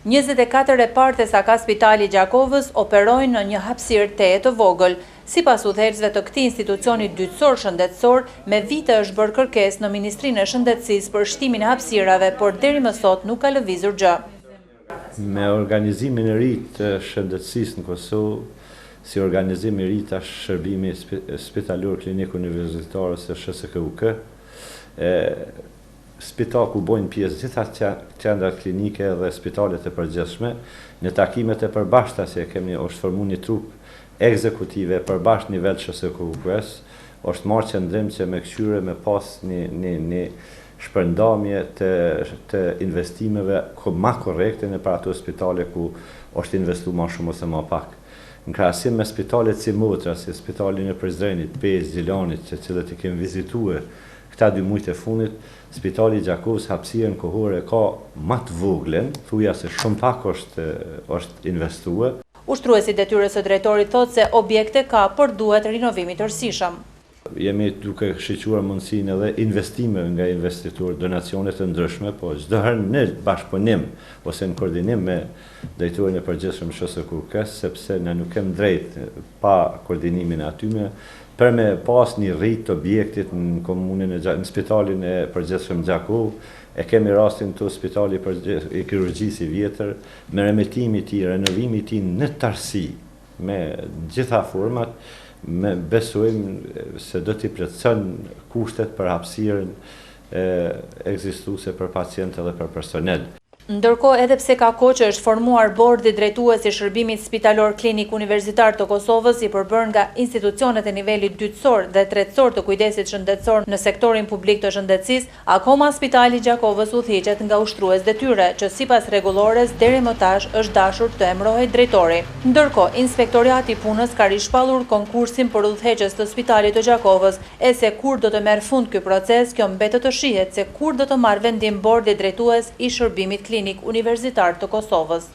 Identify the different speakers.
Speaker 1: 24 reparte sa ka Spitali Gjakovës operojnë në një hapësirë teje të vogël. Sipas udhëheqësve të këtij institucioni dytësor shëndetësor, me vite është bërë kërkesë në Ministrinë e Shëndetësisë për shtimin e hapësirave, por deri më sot nuk ka lëvizur gjë.
Speaker 2: Me organizimin e ri të shëndetësisë në Kosovë, si organizim i ri tash shërbimi spitalor klinik universitar ose SHSKUK, spital ku bojnë pjesë gjitha qendrat klinike dhe spitalet e përgjithshme, në takimet e përbashkëta që është formuar një trup ekzekutive e përbashkët nivel SHSKUK-s, është marrë qëndrim që me këshyre me pas një shpërndamje të investimeve ma korrekte në për ato spitale ku është investu ma shumë ose ma pak. Në krahasim me spitalet si Motra, si spitalin e Prizrenit, Pezë, Gjilanit, që cilët i kemi vizitue këta 2 muajt e fundit, Spitali Gjakovës hapësirën kohore ka më të voglen, thuja se shumë pak është investuar.
Speaker 1: Ushtruesi detyrës së drejtorit thotë se objekte ka, por duhet rinovimi tërësishëm.
Speaker 2: Jemi duke shiquar mundësinë edhe investime nga investitorë, donacione të ndryshme, po çdo herë në bashkëpunim ose në koordinim me drejtorin e përgjithshëm SHSKUK-s, sepse ne nuk kemi drejt pa koordinimin e atyme për me pas një rrit të objektit në komunën në spitalin e përgjithshëm Gjakovë, e kemi rastin të spitali i kirurgjisë i vjetër, me remetimi i tij, renovimi i tij në tarësi, me gjitha format, me besojmë se do t'i plotëson kushtet për hapësirën ekzistuese për pacientë dhe për personel.
Speaker 1: Ndërkohë, edhe pse ka kohë që është formuar bordi drejtues i shërbimit spitalor klinik universitar të Kosovës, i përbërë nga institucionet e nivelit dytësor dhe tretësor të kujdesit shëndetësor në sektorin publik të shëndetësisë, akoma Spitali Gjakovës udhëhiqet nga ushtrues detyre, që sipas rregullores deri më tash është dashur të emërohet drejtori. Ndërkohë, Inspektoriati i Punës ka rishpallur konkursin për udhëheqjes të Spitalit të Gjakovës, e se kur do të merr fund ky proces, kjo mbetet të shihet se kur do të marrë vendim bordi drejtues i shërbimit klinik universitar të Kosovës.